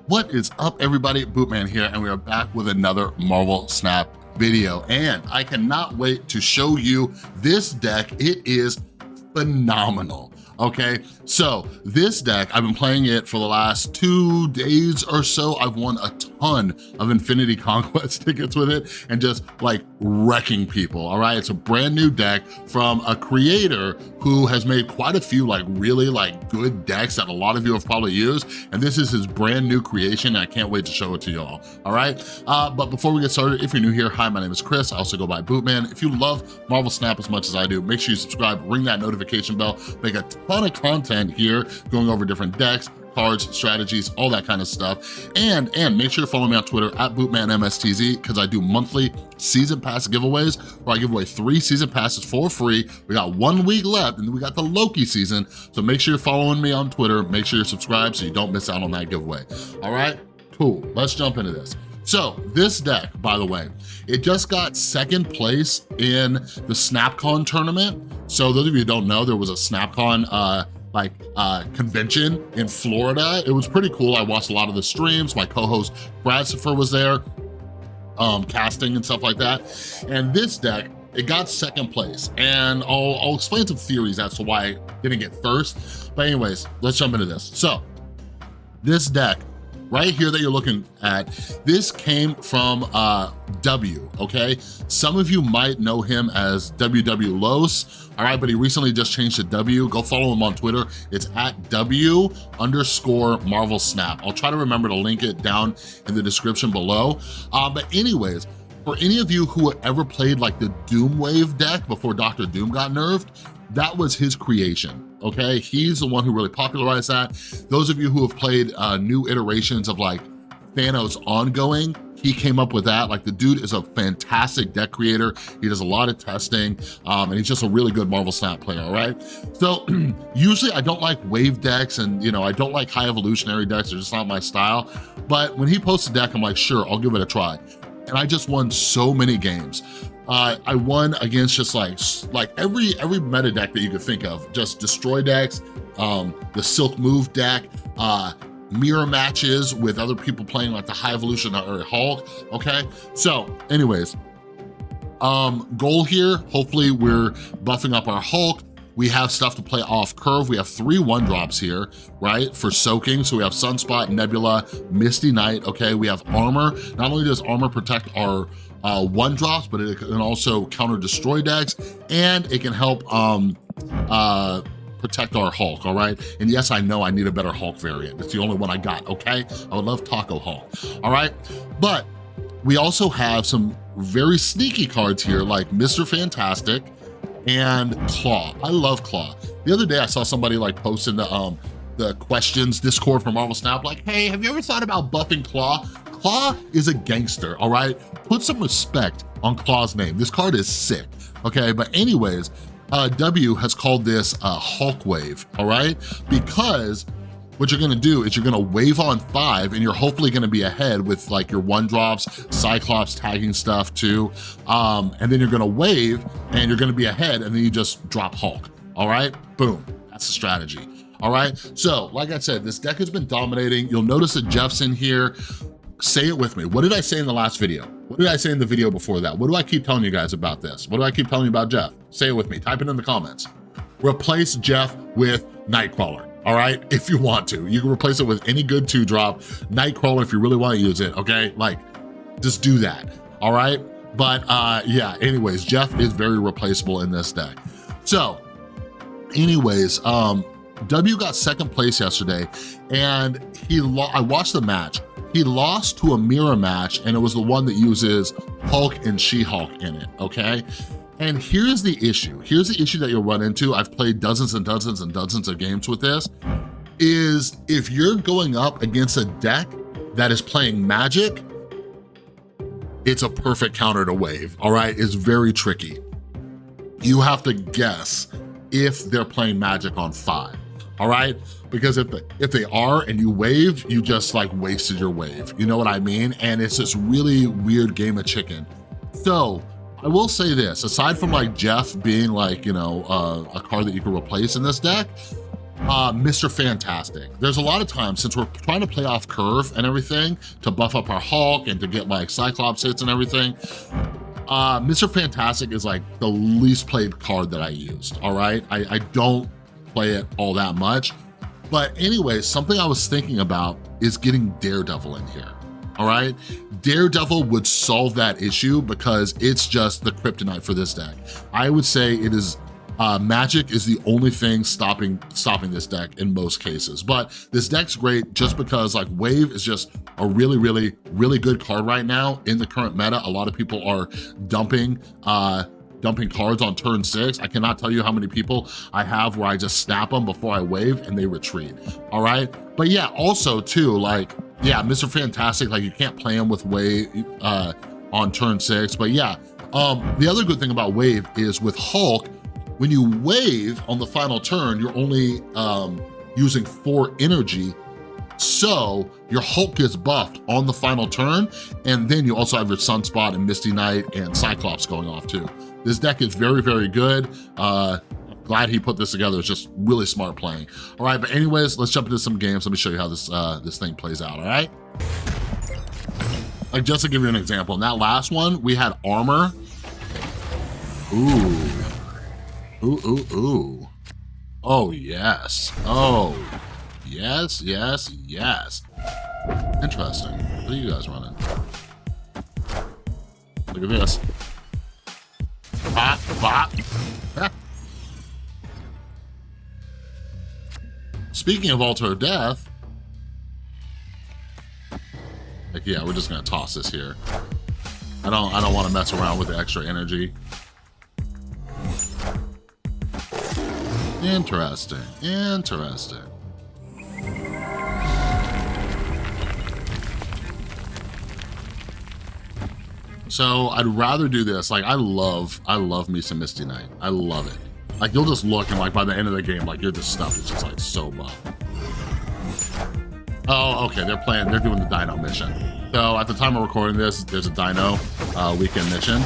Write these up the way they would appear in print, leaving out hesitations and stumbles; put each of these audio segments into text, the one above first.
What is up, everybody? Bootman here, and we are back with another Marvel Snap video, and I cannot wait to show you this deck. It is phenomenal. Okay, so this deck, I've been playing it for the last 2 days or so. I've won a ton of Infinity Conquest tickets with it and just like wrecking people, all right? It's a brand new deck from a creator who has made quite a few like really like good decks that a lot of you have probably used, and this is his brand new creation, and I can't wait to show it to y'all, all right? But before we get started, if you're new here, hi, my name is Chris. I also go by Bootman. If you love Marvel Snap as much as I do, make sure you subscribe, ring that notification bell, make a ton of content here going over different decks, cards, strategies, all that kind of stuff. And make sure to follow me on Twitter at BootmanMSTZ, because I do monthly season pass giveaways where I give away 3 season passes for free. We got 1 week left, and then we got the Loki season. So make sure you're following me on Twitter. Make sure you're subscribed so you don't miss out on that giveaway. All right, cool, let's jump into this. So this deck, by the way, it just got 2nd place in the SnapCon tournament. So those of you who don't know, there was a SnapCon convention in Florida. It was pretty cool. I watched a lot of the streams. My co-host Brad Siffer was there, casting and stuff like that. And this deck, it got 2nd place. And I'll explain some theories as to why I didn't get first. But anyways, let's jump into this. So this deck right here that you're looking at, this came from W, okay? Some of you might know him as WW Los, all right, but he recently just changed to W. Go follow him on Twitter. It's at W_Marvel Snap. I'll try to remember to link it down in the description below. But anyways, for any of you who ever played like the Doom Wave deck before Dr. Doom got nerfed, that was his creation, okay? He's the one who really popularized that. Those of you who have played new iterations of like Thanos Ongoing, he came up with that. Like, the dude is a fantastic deck creator. He does a lot of testing, and he's just a really good Marvel Snap player, all right? So usually I don't like wave decks, and you know, I don't like high evolutionary decks. They're just not my style. But when he posts a deck, I'm like, sure, I'll give it a try. And I just won so many games. I won against just like every meta deck that you could think of, just destroy decks, the Silk Move deck, mirror matches with other people playing like the high evolutionary Hulk, okay? So anyways, goal here, hopefully we're buffing up our Hulk. We have stuff to play off curve. We have 3 1-drops here, right, for soaking. So we have Sunspot, Nebula, Misty Knight, okay? We have armor. Not only does armor protect our 1-drops, but it can also counter destroy decks, and it can help protect our Hulk, all right? And yes, I know I need a better Hulk variant. It's the only one I got, okay? I would love Taco Hulk, all right? But we also have some very sneaky cards here, like Mr. Fantastic and Claw. I love Claw. The other day I saw somebody like post in the questions Discord for Marvel Snap, like, hey, have you ever thought about buffing Claw? Claw is a gangster, all right? Put some respect on Claw's name. This card is sick, okay? But anyways, W has called this a Hulk wave, all right? Because what you're gonna do is you're gonna wave on 5, and you're hopefully gonna be ahead with like your 1-drops, Cyclops tagging stuff too, and then you're gonna wave, and you're gonna be ahead, and then you just drop Hulk, all right? Boom, that's the strategy, all right? So, like I said, this deck has been dominating. You'll notice that Jeff's in here. Say it with me. What did I say in the last video? What did I say in the video before that? What do I keep telling you guys about this? What do I keep telling you about Jeff? Say it with me. Type it in the comments. Replace Jeff with Nightcrawler, all right? If you want to. You can replace it with any good 2-drop. Nightcrawler if you really want to use it, okay? Like, just do that, all right? But yeah, anyways, Jeff is very replaceable in this deck. So, anyways, W got 2nd place yesterday, and I watched the match. He lost to a mirror match, and it was the one that uses Hulk and She-Hulk in it, okay? And here's the issue. Here's the issue that you'll run into. I've played dozens and dozens and dozens of games with this, is if you're going up against a deck that is playing Magic, it's a perfect counter to wave, all right? It's very tricky. You have to guess if they're playing Magic on 5, all right? Because if they are and you wave, you just like wasted your wave. You know what I mean? And it's this really weird game of chicken. So I will say this, aside from like Jeff being like, you know, a card that you can replace in this deck, Mr. Fantastic. There's a lot of times, since we're trying to play off curve and everything to buff up our Hulk and to get like Cyclops hits and everything, Mr. Fantastic is like the least played card that I used, all right? I don't play it all that much. But anyway, something I was thinking about is getting Daredevil in here, all right? Daredevil would solve that issue because it's just the kryptonite for this deck. I would say it is, magic is the only thing stopping this deck in most cases. But this deck's great just because like Wave is just a really, really, really good card right now in the current meta. A lot of people are dumping cards on turn 6. I cannot tell you how many people I have where I just snap them before I wave and they retreat, all right? But yeah, also too, like, yeah, Mr. Fantastic, like you can't play him with Wave on turn 6, but yeah. The other good thing about Wave is with Hulk, when you wave on the final turn, you're only using 4 energy, so your Hulk gets buffed on the final turn, and then you also have your Sunspot and Misty Knight and Cyclops going off too. This deck is very, very good. I'm glad he put this together. It's just really smart playing. All right, but anyways, let's jump into some games. Let me show you how this thing plays out, all right? Like just to give you an example, in that last one, we had armor. Ooh. Ooh, ooh, ooh. Oh, yes. Oh, yes, yes, yes. Interesting. What are you guys running? Look at this. Bop, bop. Speaking of Altar of Death, like, yeah, we're just gonna toss this here. I don't want to mess around with the extra energy. Interesting, interesting. So I'd rather do this. Like I love me some Misty Knight. I love it. Like you'll just look and like by the end of the game, like your stuff is just like so buff. Oh, okay, they're doing the Dino mission. So at the time of recording this, there's a Dino weekend mission.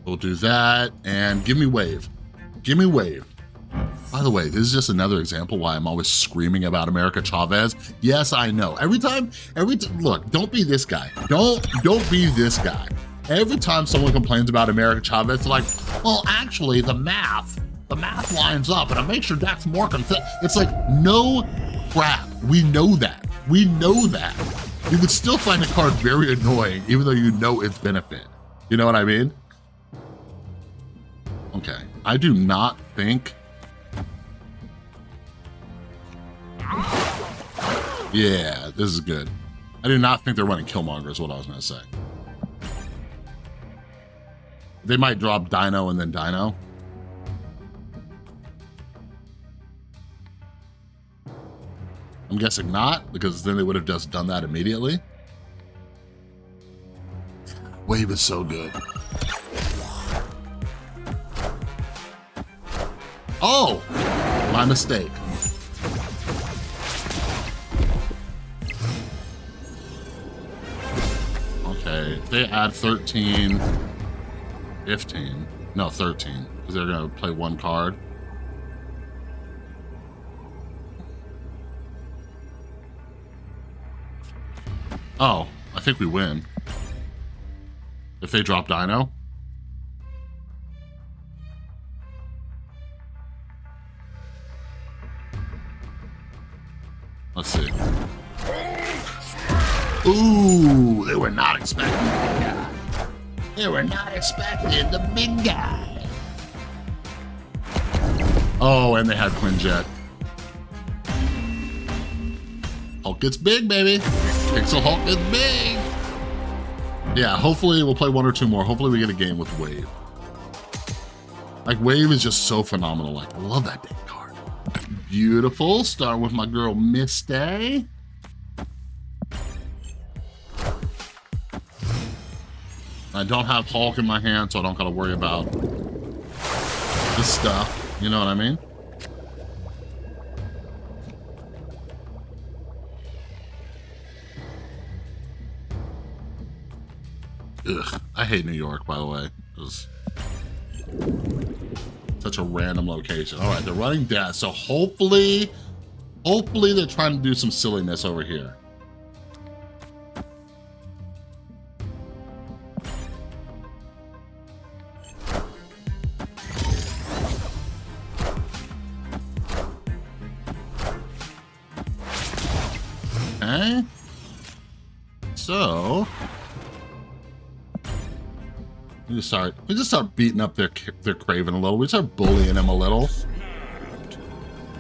We'll do that, and give me Wave. Give me Wave. By the way, this is just another example why I'm always screaming about America Chavez. Yes, I know. Every time, look, don't be this guy. Don't be this guy. Every time someone complains about America Chavez, they're like, well, actually, the math lines up, and it makes your decks more consistent. It's like, no crap. We know that. We know that. You could still find a card very annoying, even though you know its benefit. You know what I mean? Okay, I do not think... Yeah, this is good. I do not think they're running Killmonger is what I was gonna say. They might drop Dino and then Dino. I'm guessing not, because then they would have just done that immediately. Wave is so good. Oh, my mistake. Okay, they add 13, 15, no, 13, because they're gonna play one card. Oh, I think we win. If they drop Dino. Let's see. Ooh, they were not expecting the big guy. They were not expecting the big guy. Oh, and they had Quinjet. Hulk gets big, baby. Pixel Hulk gets big. Yeah, hopefully we'll play one or two more. Hopefully we get a game with Wave. Like, Wave is just so phenomenal. Like, I love that deck card. Beautiful. Starting with my girl, Misty. I don't have Hulk in my hand, so I don't gotta worry about this stuff. You know what I mean? Ugh, I hate New York, by the way. It was such a random location. All right, they're running death. So hopefully they're trying to do some silliness over here. Okay. So we just start beating up their Craven a little. We start bullying him a little.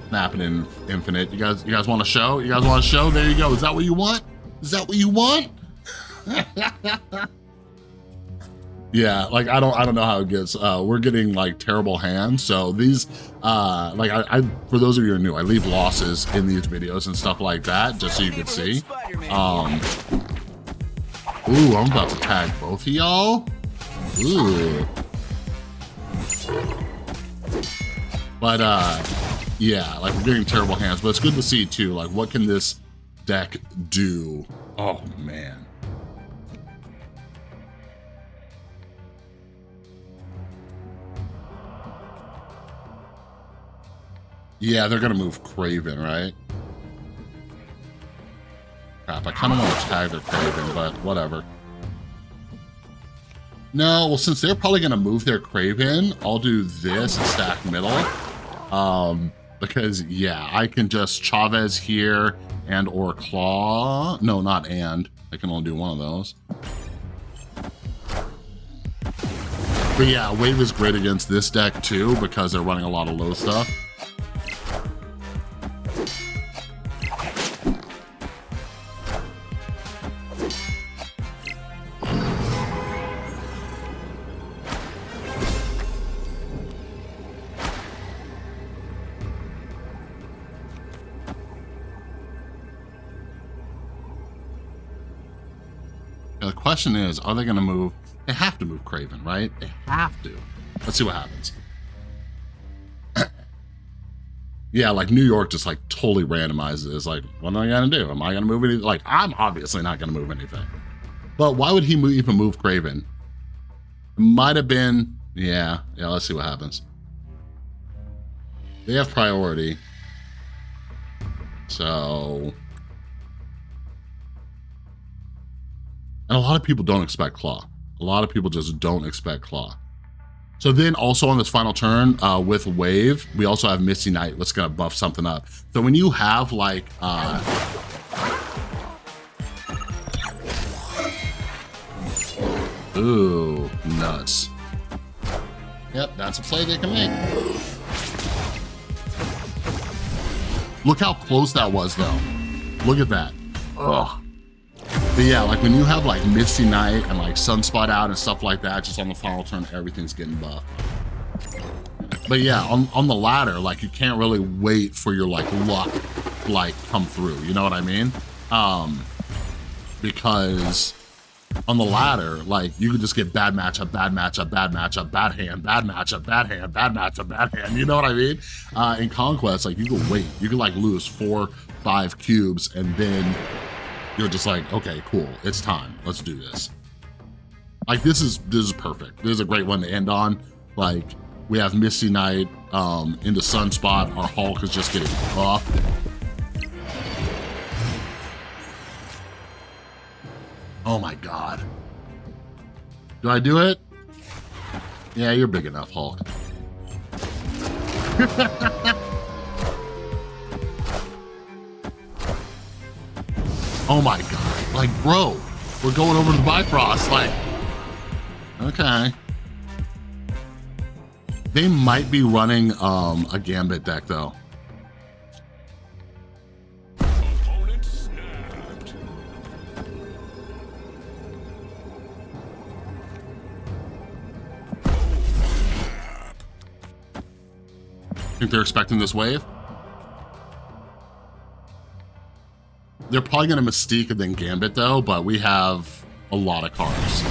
Snapping in infinite. You guys want a show? You guys want a show? There you go. Is that what you want? Is that what you want? Yeah, like I don't know how it gets. We're getting like terrible hands. So these like I for those of you who are new, I leave losses in these videos and stuff like that just so you can see. Ooh, I'm about to tag both of y'all. Ooh. But yeah, like we're getting terrible hands, but it's good to see too, like what can this deck do? Oh man. Yeah, they're gonna move Craven, right? Crap, I kinda wanna tag their Craven, but whatever. No, well, since they're probably gonna move their Craven, I'll do this and stack middle. Because yeah, I can just Chavez here and or Claw. No, not and. I can only do one of those. But yeah, Wave is great against this deck too because they're running a lot of low stuff. The question is, are they going to move? They have to move Craven, right? They have to. Let's see what happens. Yeah, like New York just like totally randomizes. It's like, what am I going to do? Am I going to move anything? Like, I'm obviously not going to move anything. But why would he even move Craven? It might have been, yeah, let's see what happens. They have priority. So... And a lot of people don't expect Claw. A lot of people just don't expect Claw. So then also on this final turn with Wave, we also have Misty Knight. Let's go buff something up. So when you have like, ooh, nuts. Yep, that's a play they can make. Look how close that was though. Look at that. Ugh. But yeah, like when you have like Misty Knight and like Sunspot out and stuff like that, just on the final turn, everything's getting buffed. But yeah, on the ladder, like you can't really wait for your like luck like come through, you know what I mean? Because on the ladder, like you could just get bad matchup, bad matchup, bad matchup, bad hand, bad matchup, bad hand, bad matchup, bad hand, you know what I mean? In Conquest, like you could wait, you could like lose 4, 5 cubes and then you're just like, okay, cool, it's time, let's do this. Like this is perfect. This is a great one to end on. Like we have Misty Knight into Sunspot, our Hulk is just getting buffed. Oh my God. Do I do it? Yeah, you're big enough, Hulk. Oh my God, like bro, we're going over to Bifrost, like, okay. They might be running a Gambit deck though. Opponent snapped. Think they're expecting this wave? They're probably gonna Mystique and then Gambit though, but we have a lot of cards.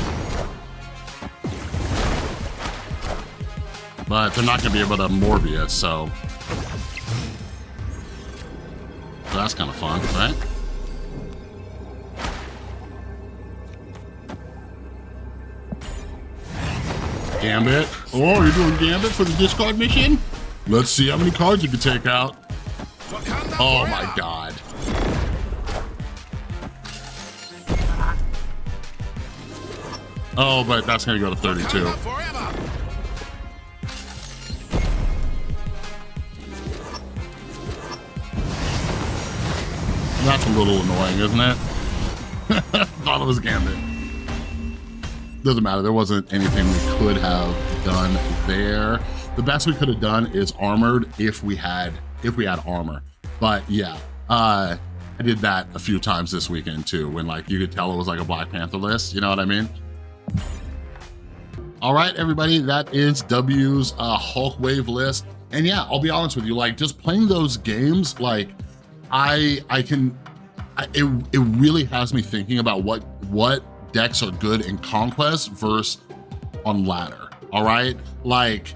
But they're not gonna be able to Morbius, so that's kind of fun, right? Gambit. Oh, you're doing Gambit for the discard mission? Let's see how many cards you can take out. Oh my God. Oh, but that's gonna go to 32. That's a little annoying, isn't it? Thought it was Gambit. Doesn't matter, there wasn't anything we could have done there. The best we could have done is armored if we had armor. But yeah, I did that a few times this weekend too, when like you could tell it was like a Black Panther list, you know what I mean? All right, everybody, that is W's Hulk Wave list. And yeah, I'll be honest with you, like just playing those games, like it really has me thinking about what decks are good in Conquest versus on ladder, all right? Like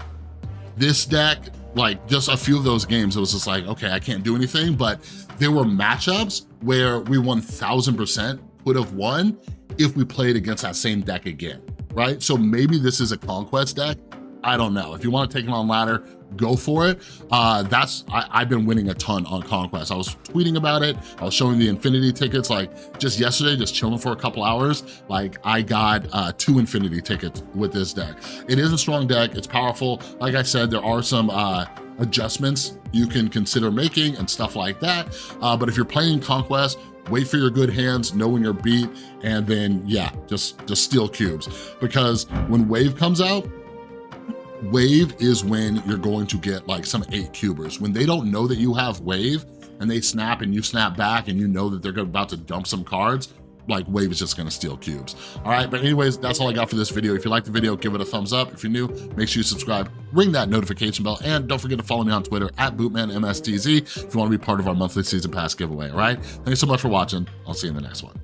this deck, like just a few of those games, it was just like, okay, I can't do anything, but there were matchups where we 1000% would have won if we played against that same deck again, right? So maybe this is a Conquest deck. I don't know. If you want to take it on ladder, go for it. I've been winning a ton on Conquest. I was tweeting about it. I was showing the Infinity tickets like just yesterday, just chilling for a couple hours. Like I got 2 Infinity tickets with this deck. It is a strong deck. It's powerful. Like I said, there are some adjustments you can consider making and stuff like that. But if you're playing Conquest, wait for your good hands, know when you're beat, and then yeah, just steal cubes. Because when Wave comes out, Wave is when you're going to get like some 8-cubers. When they don't know that you have Wave and they snap and you snap back and you know that they're about to dump some cards, like Wave is just gonna steal cubes. All right, but anyways, that's all I got for this video. If you liked the video, give it a thumbs up. If you're new, make sure you subscribe, ring that notification bell, and don't forget to follow me on Twitter at BootmanMSTZ if you wanna be part of our monthly season pass giveaway, all right? Thanks so much for watching. I'll see you in the next one.